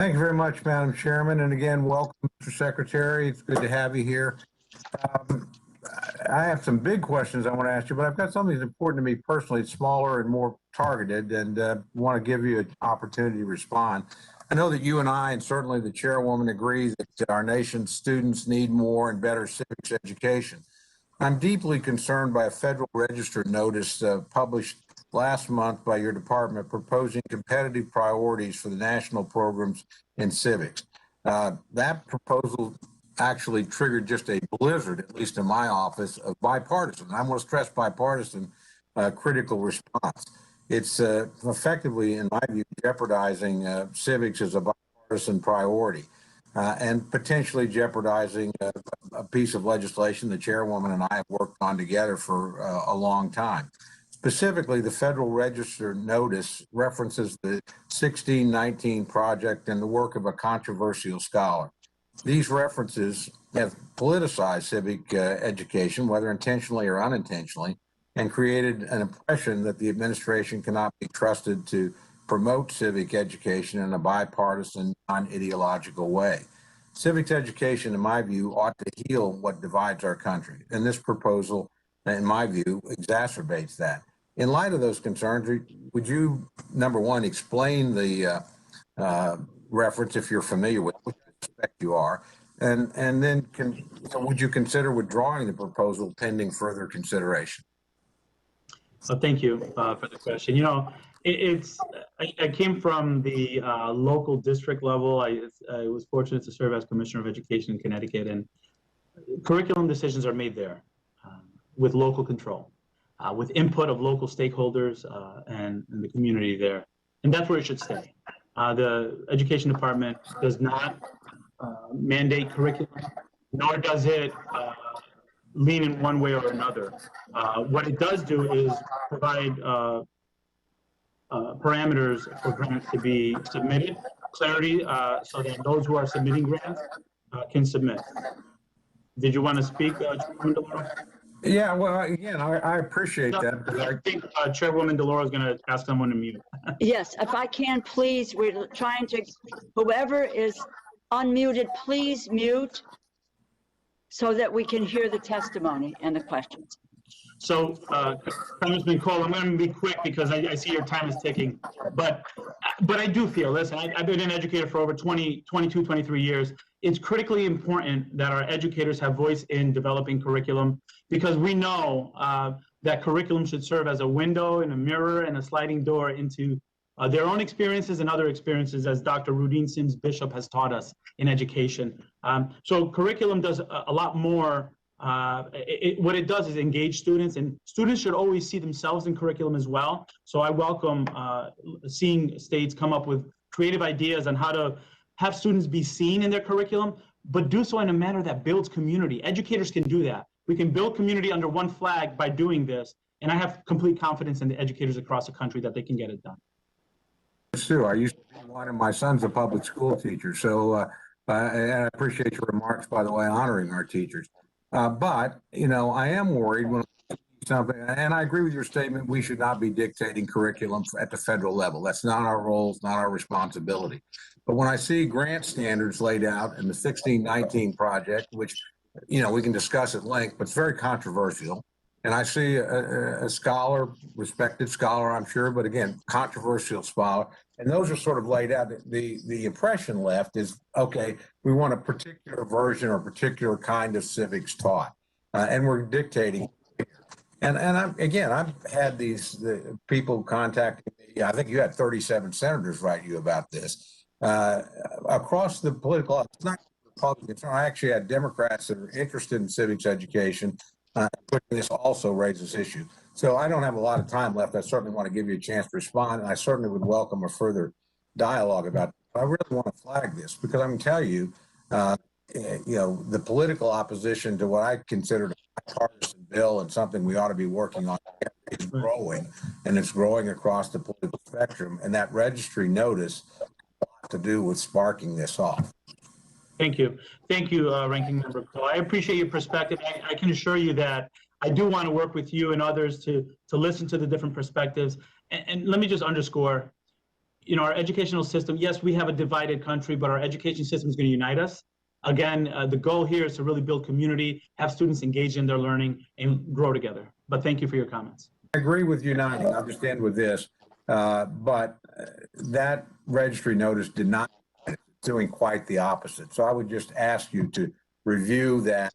Thank you very much, Madam Chairman. And again, welcome, Mr. Secretary. It's good to have you here. Um, I have some big questions I want to ask you, but I've got something that's important to me personally. It's smaller and more targeted, and want to give you an opportunity to respond. I know that you and I, and certainly the chairwoman, agree that our nation's students need more and better civics education. I'm deeply concerned by a Federal Register notice published last month by your department proposing competitive priorities for the national programs in civics. That proposal actually triggered just a blizzard, at least in my office, of bipartisan, and I want to stress bipartisan, critical response. It's effectively, in my view, jeopardizing civics as a bipartisan priority. And potentially jeopardizing a piece of legislation the chairwoman and I have worked on together for a long time. Specifically, the Federal Register notice references the 1619 project and the work of a controversial scholar. These references have politicized civic education, whether intentionally or unintentionally, and created an impression that the administration cannot be trusted to promote civic education in a bipartisan, non-ideological way. Civics education, in my view, ought to heal what divides our country. And this proposal, in my view, exacerbates that. In light of those concerns, would you, number one, explain the reference if you're familiar with it, which I suspect you are, and then would you consider withdrawing the proposal pending further consideration? So thank you for the question. You know, I came from the local district level. I was fortunate to serve as Commissioner of Education in Connecticut, and curriculum decisions are made there with local control, with input of local stakeholders and the community there. And that's where it should stay. The Education Department does not mandate curriculum, nor does it lean in one way or another. What it does do is provide parameters for grants to be submitted, clarity, so that those who are submitting grants can submit. Did you want to speak, Chairwoman DeLauro? Yeah, well, again, I appreciate that. I think Chairwoman DeLauro is going to ask someone to mute. Yes, if I can, please, we're trying to, whoever is unmuted, please mute so that we can hear the testimony and the questions. So, Congressman Cole, I'm going to be quick because I see your time is ticking. But I do feel, listen, I've been an educator for over 22, 23 years. It's critically important that our educators have voice in developing curriculum, because we know that curriculum should serve as a window and a mirror and a sliding door into their own experiences and other experiences, as Dr. Rudine Sims Bishop has taught us in education. So curriculum does a lot more. What it does is engage students, and students should always see themselves in curriculum as well. So I welcome seeing states come up with creative ideas on how to have students be seen in their curriculum, but do so in a manner that builds community. Educators can do that. We can build community under one flag by doing this, and I have complete confidence in the educators across the country that they can get it done. Sue, I used to be one, and my son's a public school teacher, so and I appreciate your remarks, by the way, honoring our teachers. But, you know, I am worried when something, and I agree with your statement, we should not be dictating curriculum at the federal level. That's not our role, it's not our responsibility. But when I see grant standards laid out in the 1619 project, which, you know, we can discuss at length, but it's very controversial. And I see a scholar, respected scholar, I'm sure, but again, controversial scholar. And those are sort of laid out. The impression left is, okay, we want a particular version or particular kind of civics taught, and we're dictating. And I've had these people contacting me. I think you had 37 senators write you about this across the political. It's not Republicans. I actually had Democrats that are interested in civics education. This also raises issues. So I don't have a lot of time left. I certainly want to give you a chance to respond, and I certainly would welcome a further dialogue about it. I really want to flag this because I can tell you, you know, the political opposition to what I consider a bipartisan bill and something we ought to be working on is growing, and it's growing across the political spectrum. And that registry notice has a lot to do with sparking this off. Thank you. Thank you, Ranking Member Cole. I appreciate your perspective. I can assure you that I do want to work with you and others to listen to the different perspectives. And let me just underscore, our educational system, yes, we have a divided country, but our education system is going to unite us. Again, the goal here is to really build community, have students engage in their learning, and grow together. But thank you for your comments. I agree with uniting. I'll just end with this. But that registry notice did not, doing quite the opposite. So I would just ask you to review that.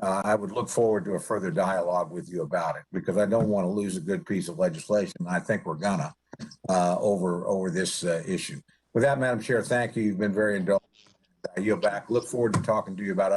I would look forward to a further dialogue with you about it, because I don't want to lose a good piece of legislation. I think we're gonna over this issue. With that, Madam Chair, thank you. You've been very indulgent. I yield back. Look forward to talking to you about